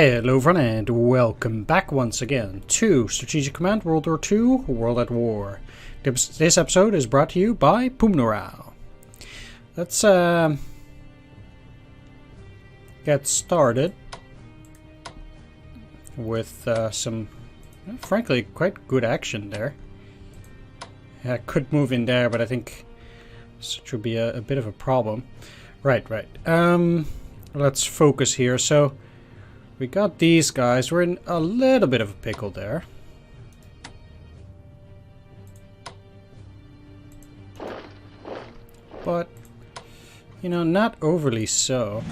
Hello everyone and welcome back once again to Strategic Command World War II, World at War. This episode is brought to you by Pumnoral. Let's get started with some, frankly, quite good action there. I could move in there, but I think this would be a bit of a problem. Right. Let's focus here. So we got these guys. We're in a little bit of a pickle there. But, you know, not overly so.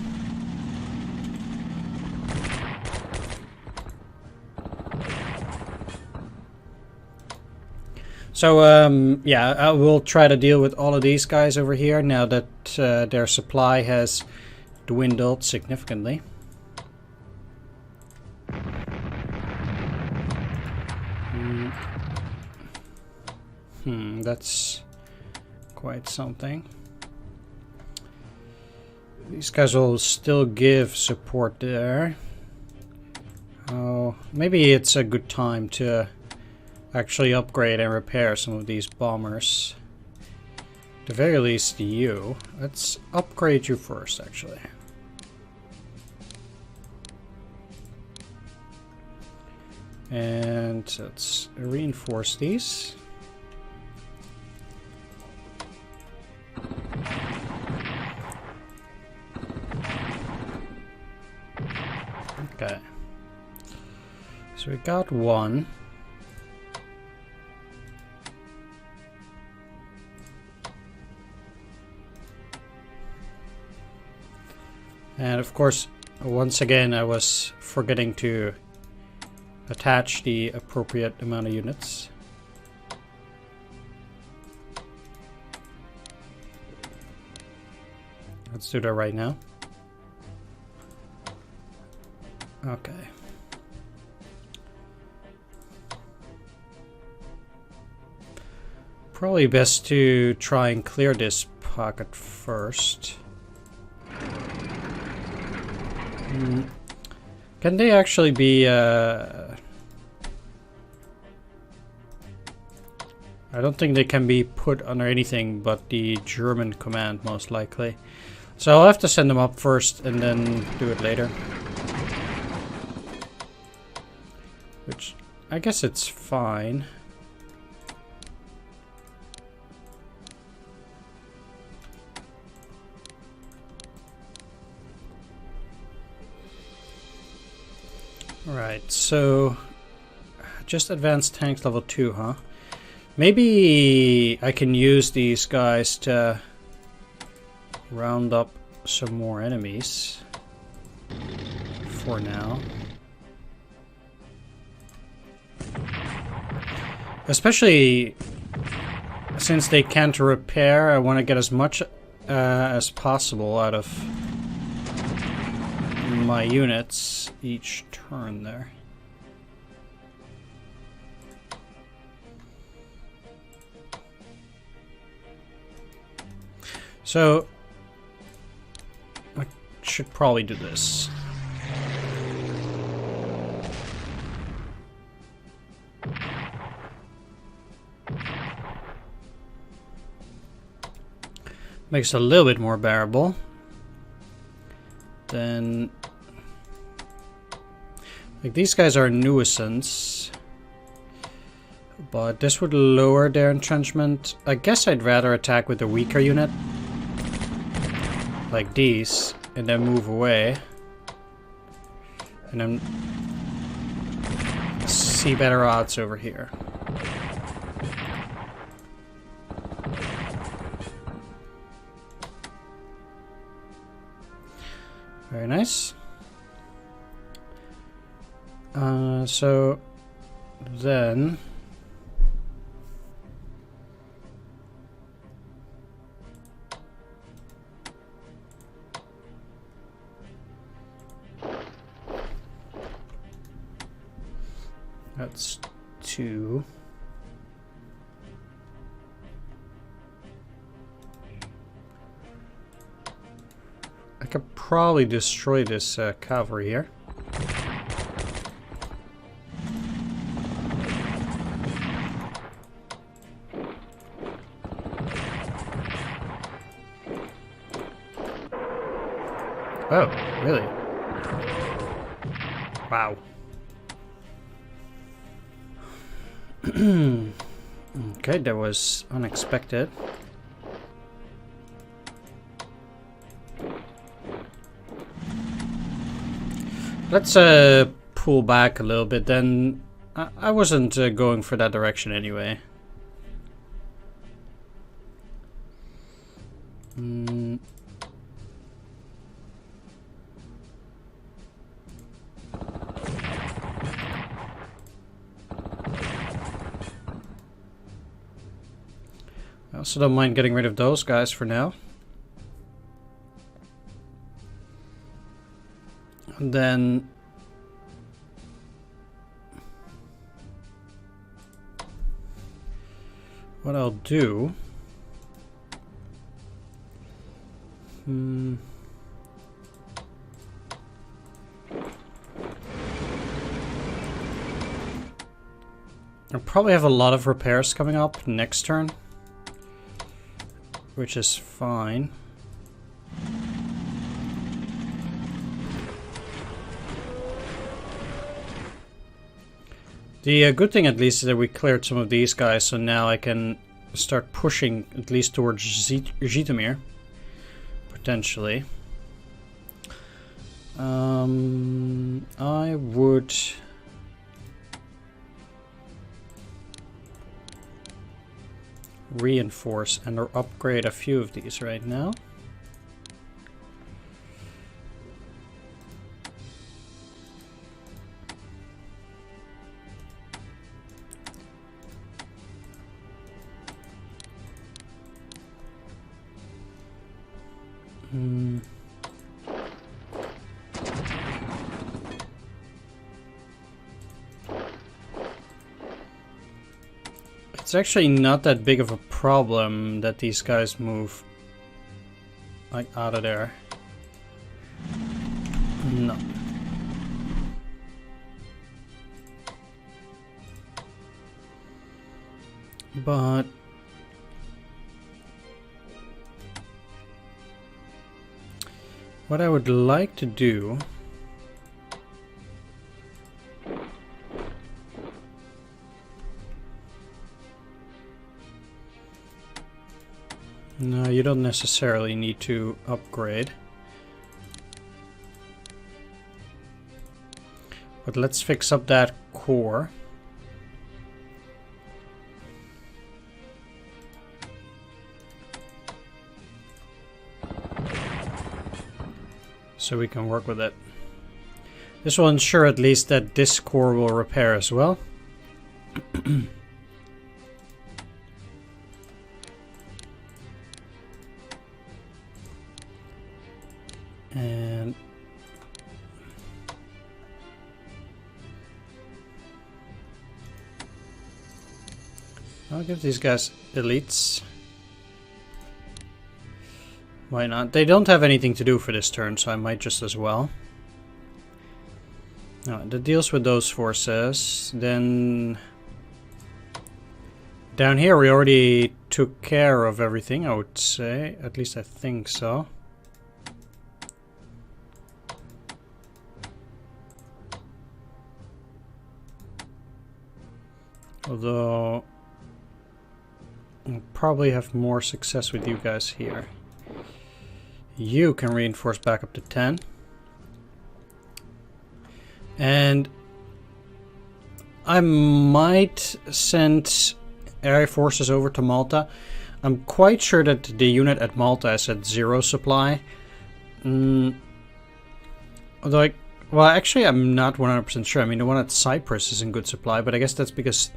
So, yeah, I will try to deal with all of these guys over here now that their supply has dwindled significantly. That's quite something. These guys will still give support there. Oh, maybe it's a good time to actually upgrade and repair some of these bombers. At the very least, you. Let's upgrade you first, actually. And let's reinforce these. Okay. So we got one. And of course, once again, I was forgetting to attach the appropriate amount of units. Let's do that right now. Okay. Probably best to try and clear this pocket first. Can they actually be I don't think they can be put under anything but the German command, most likely. So I'll have to send them up first and then do it later. Which, I guess it's fine. Alright, so just advanced tanks level 2, huh? Maybe I can use these guys to round up some more enemies for now. Especially since they can't repair, I want to get as much as possible out of my units each turn there. So I should probably do this. Makes it a little bit more bearable. Then, like, these guys are a nuisance, but this would lower their entrenchment. I guess I'd rather attack with a weaker unit, like these, and then move away, and then see better odds over here. Very nice. So then that's 2. I could probably destroy this cavalry here. Oh, really? Wow. Okay, that was unexpected. Let's pull back a little bit then. I wasn't going for that direction anyway. I also don't mind getting rid of those guys for now. And then what I'll do... I'll probably have a lot of repairs coming up next turn, which is fine. The good thing at least is that we cleared some of these guys, so now I can start pushing at least towards Zhytomyr, potentially. I would... reinforce and or upgrade a few of these right now. It's actually not that big of a problem that these guys move like out of there. No. But what I would like to do no, you don't necessarily need to upgrade. But let's fix up that core. So we can work with it. This will ensure at least that this core will repair as well. And I'll give these guys elites. Why not? They don't have anything to do for this turn, so I might just as well. No, that deals with those forces. Then down here we already took care of everything, I would say. At least I think so. Although I'll probably have more success with you guys here. You can reinforce back up to 10. And I might send air forces over to Malta. I'm quite sure that the unit at Malta is at 0 supply. Although well, actually I'm not 100% sure. I mean, the one at Cyprus is in good supply, but I guess that's because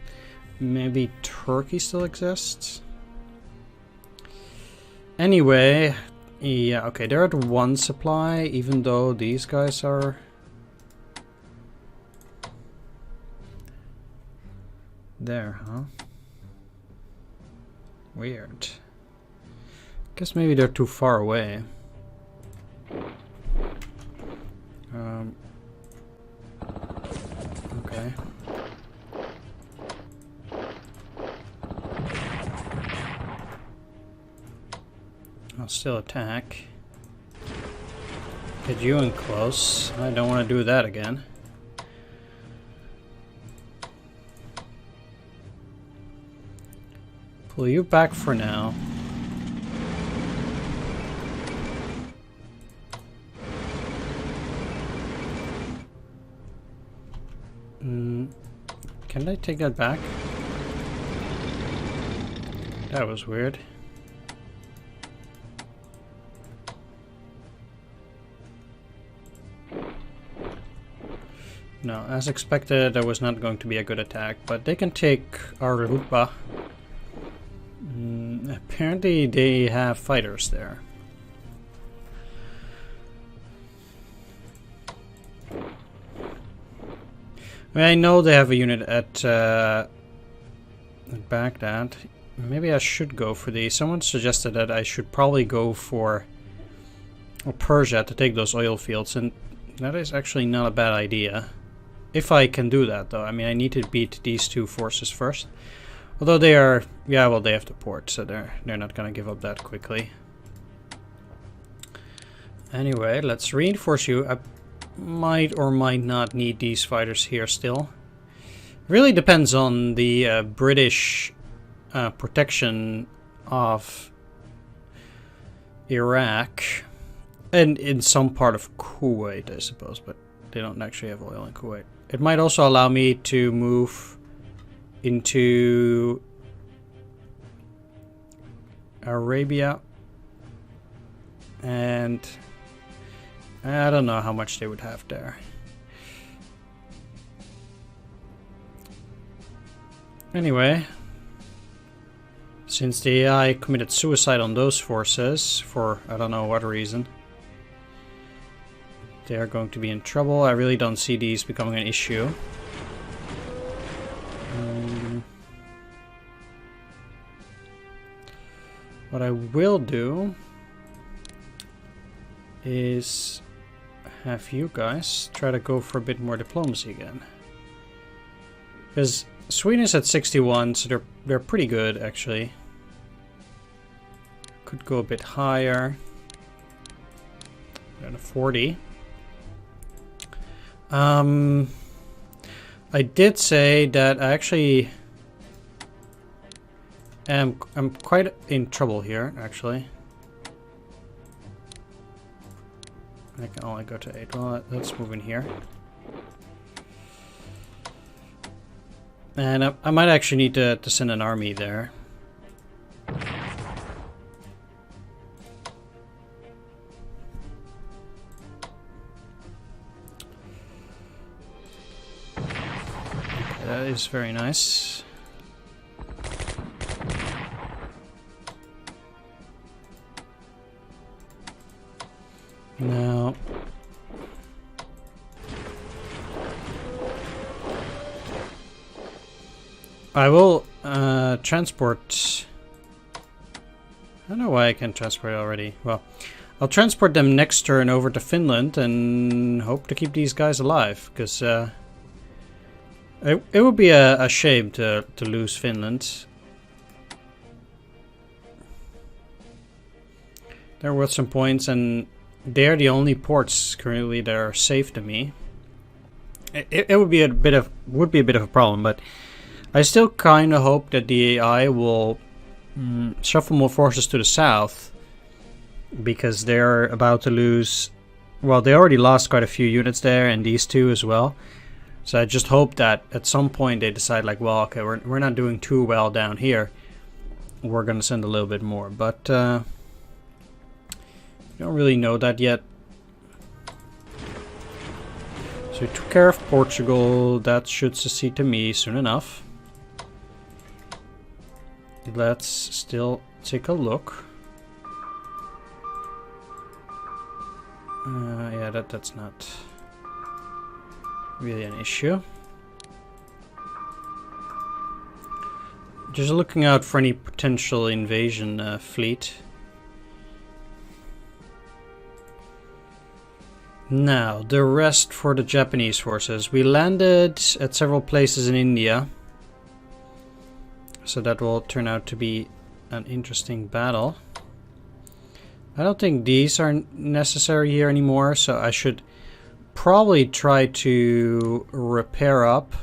maybe Turkey still exists. Anyway, yeah, okay, they're at 1 supply, even though these guys are... there, huh? Weird. Guess maybe they're too far away. Okay. I'll still attack. Get you in close. I don't want to do that again. Pull you back for now. Can I take that back? That was weird. No, as expected, that was not going to be a good attack, but they can take our Rupa. Apparently they have fighters there. I mean, I know they have a unit at Baghdad. Maybe I should go for these. Someone suggested that I should probably go for Persia to take those oil fields, and that is actually not a bad idea. If I can do that, though. I mean, I need to beat these two forces first. Although they are... yeah, well, they have the port, so they're not going to give up that quickly. Anyway, let's reinforce you. I might or might not need these fighters here still. Really depends on the British protection of Iraq. And in some part of Kuwait, I suppose, but they don't actually have oil in Kuwait. It might also allow me to move into Arabia, and I don't know how much they would have there. Anyway, since the AI committed suicide on those forces for I don't know what reason, they are going to be in trouble. I really don't see these becoming an issue. What I will do is have you guys try to go for a bit more diplomacy again. Because Sweden is at 61, so they're pretty good actually. Could go a bit higher. At a 40. I did say that I actually I'm quite in trouble here, actually. I can only go to 8. Well, let's move in here. And I might actually need to send an army there. That is very nice. Now, I will transport. I don't know why I can't transport already. Well, I'll transport them next turn over to Finland and hope to keep these guys alive, because it would be a shame to lose Finland. There were some points, and they're the only ports currently that are safe to me. It would be a bit of a problem, but I still kind of hope that the AI will shuffle more forces to the south, because they're about to lose. Well, they already lost quite a few units there, and these two as well. So I just hope that at some point they decide, like, well, okay, we're not doing too well down here. We're gonna send a little bit more, but don't really know that yet. So we took care of Portugal. That should succeed to me soon enough. Let's still take a look. Yeah, that's not really an issue. Just looking out for any potential invasion fleet. Now, the rest for the Japanese forces. We landed at several places in India. So that will turn out to be an interesting battle. I don't think these are necessary here anymore, so I should probably try to repair up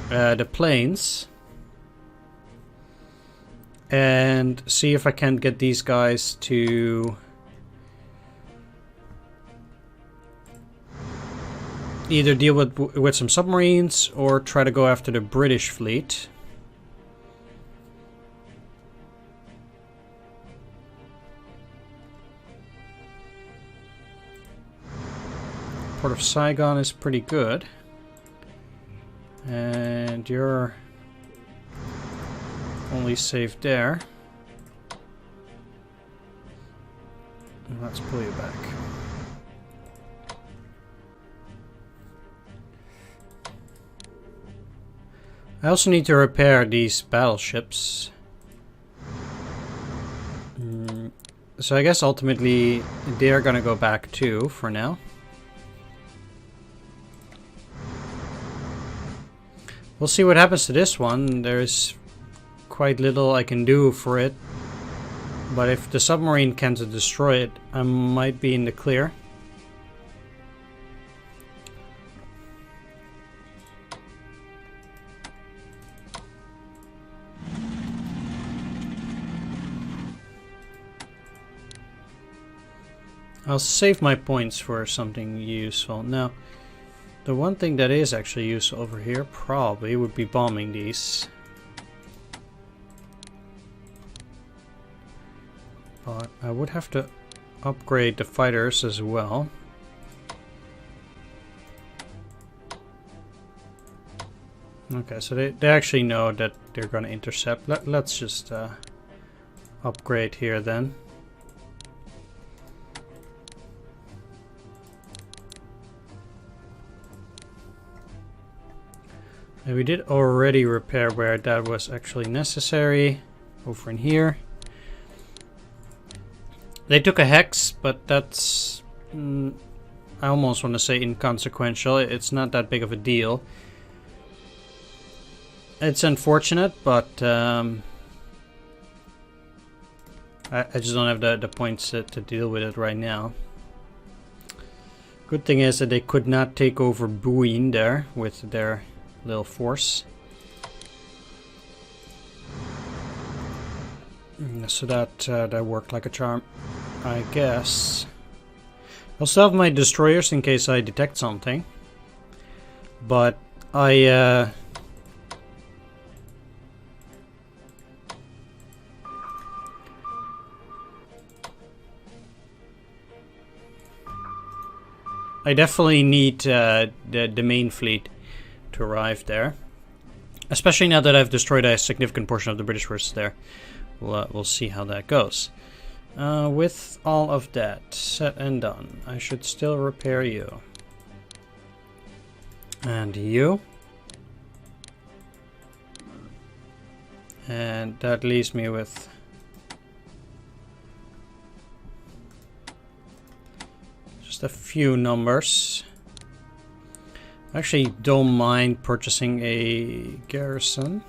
the planes and see if I can get these guys to either deal with some submarines or try to go after the British fleet. Port of Saigon is pretty good. And you're only safe there. Let's pull you back. I also need to repair these battleships. So I guess ultimately they're gonna go back too for now. We'll see what happens to this one. There's quite little I can do for it. But if the submarine can't destroy it, I might be in the clear. I'll save my points for something useful. Now, the one thing that is actually useful over here probably would be bombing these. But I would have to upgrade the fighters as well. Okay, so they actually know that they're going to intercept. Let's just upgrade here then. And we did already repair where that was actually necessary. Over in here. They took a hex, but that's... I almost want to say inconsequential. It's not that big of a deal. It's unfortunate, but I just don't have the points to deal with it right now. Good thing is that they could not take over Buin there with their little force. So that worked like a charm, I guess. I'll still have my destroyers in case I detect something. But I definitely need the main fleet to arrive there. Especially now that I've destroyed a significant portion of the British forces there. We'll see how that goes. With all of that set and done, I should still repair you. And you. And that leaves me with... just a few numbers. I actually don't mind purchasing a garrison.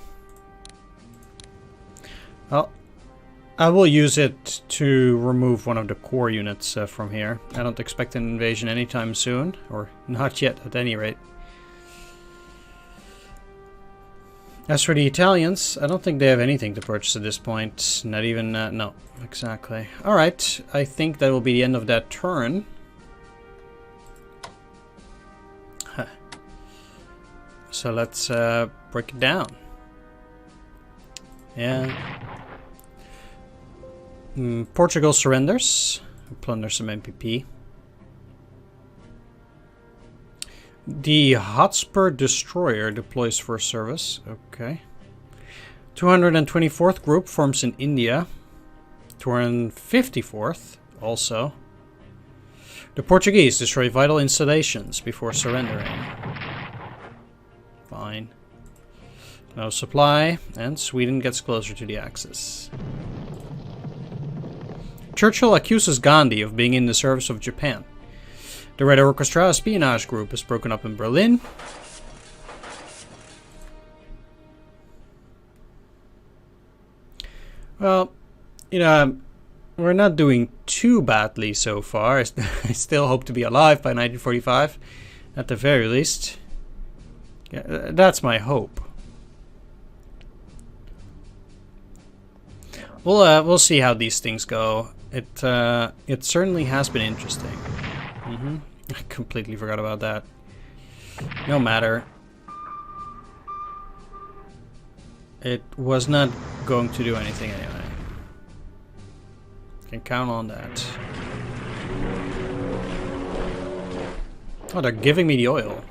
Well, I will use it to remove one of the core units from here. I don't expect an invasion anytime soon, or not yet at any rate. As for the Italians, I don't think they have anything to purchase at this point. Not even, no, exactly. Alright, I think that will be the end of that turn. Huh. So let's break it down. Yeah. Portugal surrenders. Plunder some MPP. The Hotspur destroyer deploys for service. Okay. 224th group forms in India. 254th also. The Portuguese destroy vital installations before surrendering. Fine. No supply, and Sweden gets closer to the Axis. Churchill accuses Gandhi of being in the service of Japan. The Red Orchestra espionage group is broken up in Berlin. Well, you know, we're not doing too badly so far. I still hope to be alive by 1945, at the very least. Yeah, that's my hope. We'll see how these things go. It certainly has been interesting. I completely forgot about that. No matter. It was not going to do anything anyway. Can count on that. Oh, they're giving me the oil.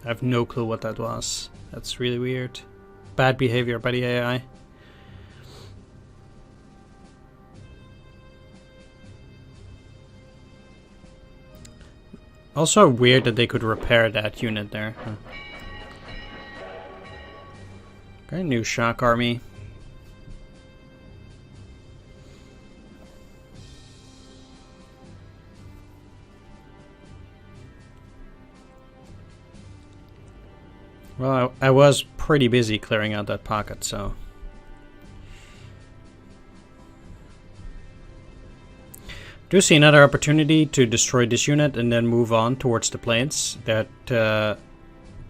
I have no clue what that was. That's really weird. Bad behavior by the AI. Also weird that they could repair that unit there. Huh. Okay, new shock army. Well, I was pretty busy clearing out that pocket, so... Do see another opportunity to destroy this unit and then move on towards the planes. That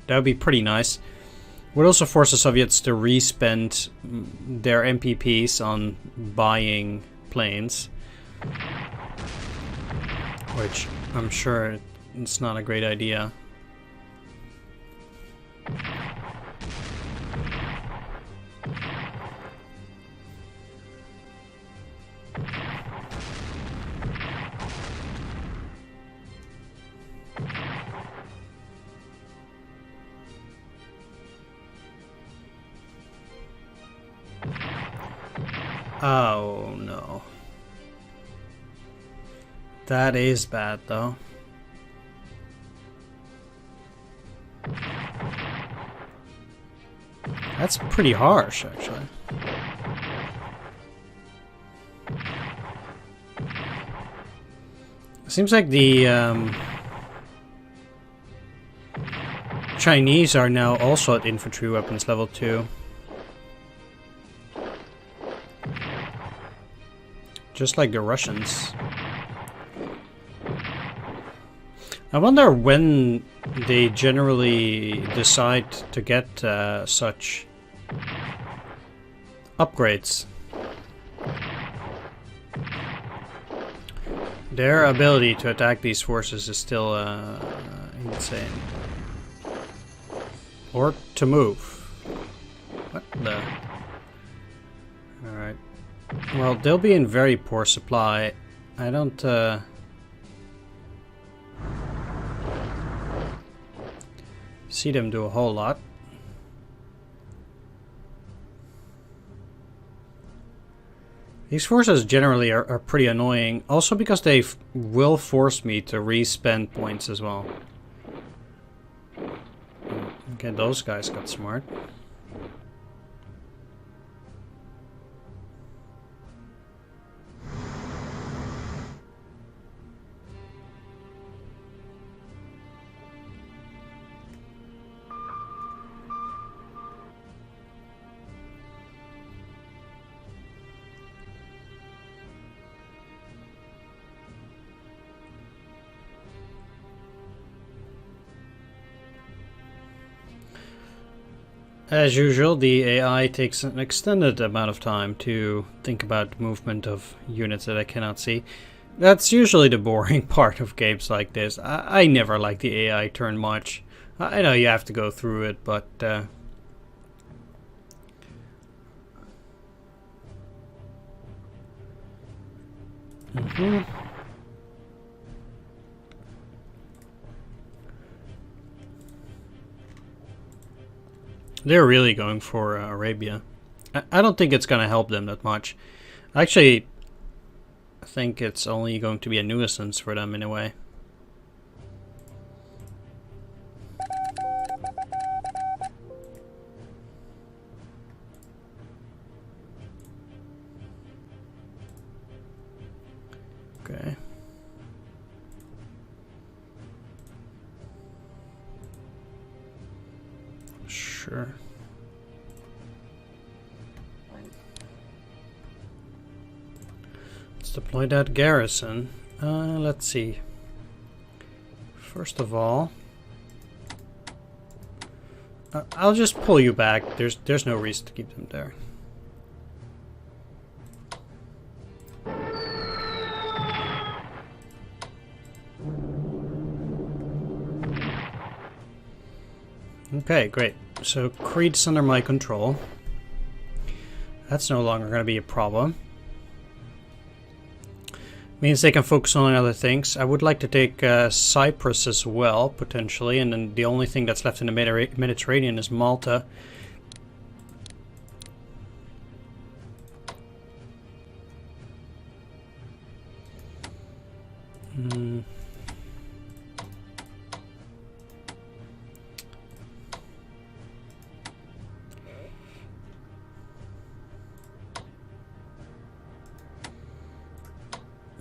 would be pretty nice. Would also force the Soviets to re-spend their MPPs on buying planes, which I'm sure it's not a great idea. Oh no. That is bad though. That's pretty harsh actually. Seems like the Chinese are now also at infantry weapons level 2. Just like the Russians. I wonder when they generally decide to get such upgrades. Their ability to attack these forces is still insane. Or to move. What the? Alright. Well, they'll be in very poor supply. I don't see them do a whole lot. These forces generally are pretty annoying, also because they will force me to re-spend points as well. Okay, those guys got smart. As usual, the AI takes an extended amount of time to think about movement of units that I cannot see. That's usually the boring part of games like this. I never like the AI turn much. I know you have to go through it, but... They're really going for Arabia. I don't think it's going to help them that much. Actually, I think it's only going to be a nuisance for them in a way. Okay. Sure. Let's deploy that garrison. Let's see. First of all, I'll just pull you back. There's no reason to keep them there. Okay, great. So Creed's under my control. That's no longer going to be a problem. Means they can focus on other things. I would like to take Cyprus as well, potentially, and then the only thing that's left in the Mediterranean is Malta.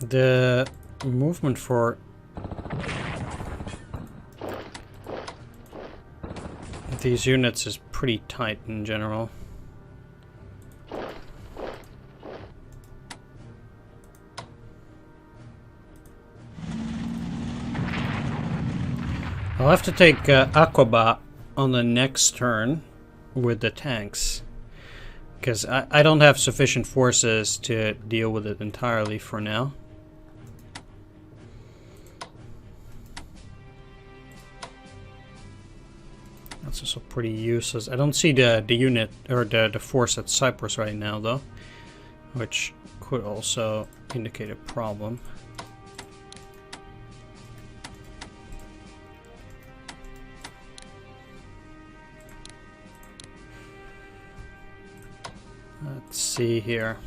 The movement for these units is pretty tight in general. I'll have to take Aqaba on the next turn with the tanks, because I don't have sufficient forces to deal with it entirely for now. That's also pretty useless. I don't see the unit or the force at Cyprus right now though, which could also indicate a problem. Let's see here.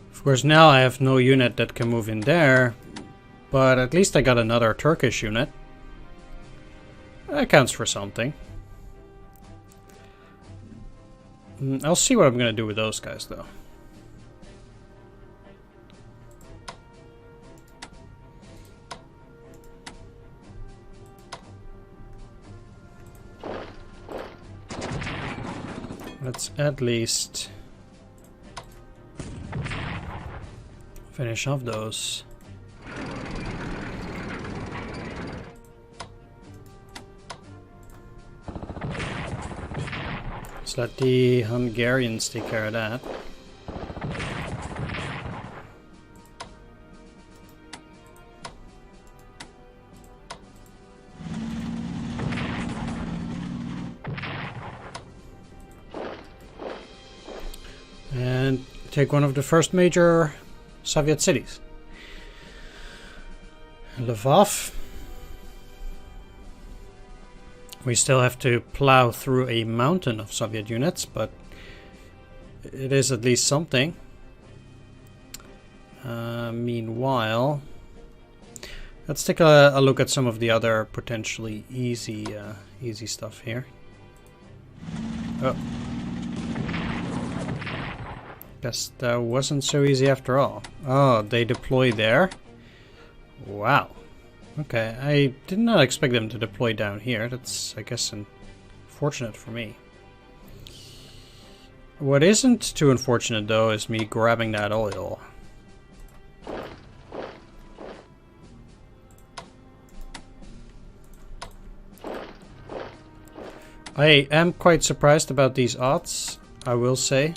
Of course, now I have no unit that can move in there, but at least I got another Turkish unit. That counts for something. I'll see what I'm going to do with those guys, though. Let's at least finish off those. Let's let the Hungarians take care of that. And take one of the first major Soviet cities. Lvov. We still have to plow through a mountain of Soviet units, but it is at least something. Meanwhile, let's take a look at some of the other potentially easy stuff here. Oh. Guess that wasn't so easy after all. Oh, they deploy there? Wow. Okay, I did not expect them to deploy down here. That's, I guess, unfortunate for me. What isn't too unfortunate, though, is me grabbing that oil. I am quite surprised about these odds, I will say.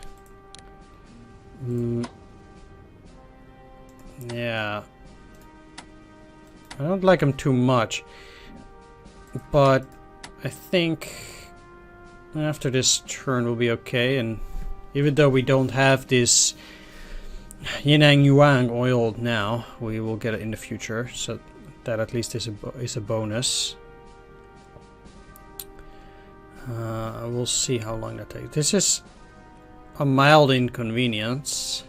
Yeah. I don't like them too much, but I think after this turn we'll be okay, and even though we don't have this Yinang Yuan oil now, we will get it in the future, so that at least is a bonus. We'll see how long that takes. This is a mild inconvenience,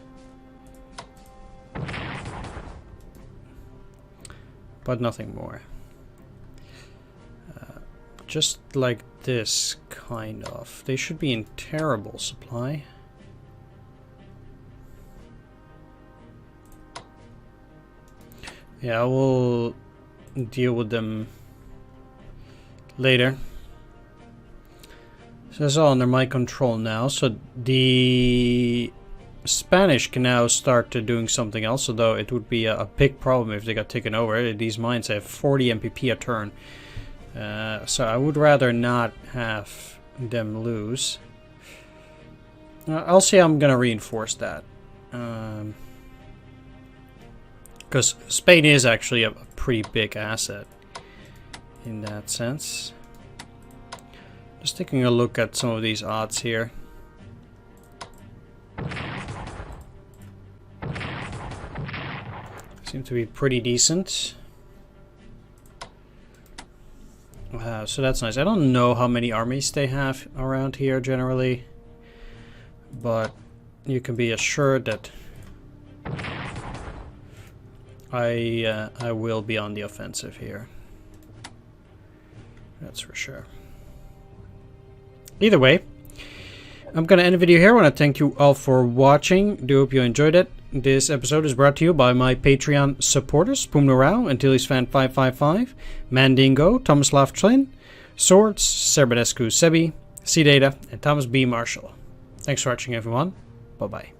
but nothing more. just like this, kind of. They should be in terrible supply. Yeah, I will deal with them later. So it's all under my control now. So the Spanish can now start doing something else, although it would be a big problem if they got taken over. These mines have 40 MPP a turn. So I would rather not have them lose. I'll say I'm going to reinforce that. Because Spain is actually a pretty big asset in that sense. Just taking a look at some of these odds here. Seem to be pretty decent. So that's nice. I don't know how many armies they have around here generally, but you can be assured that I will be on the offensive here. That's for sure. Either way, I'm going to end the video here. I want to thank you all for watching. Do hope you enjoyed it. This episode is brought to you by my Patreon supporters: Pumnorau, Antilles-Fan555, Mandingo, Tomislav Tlin, Swords, Serbadescu Sebi, C-Data, and Thomas B. Marshall. Thanks for watching, everyone. Bye-bye.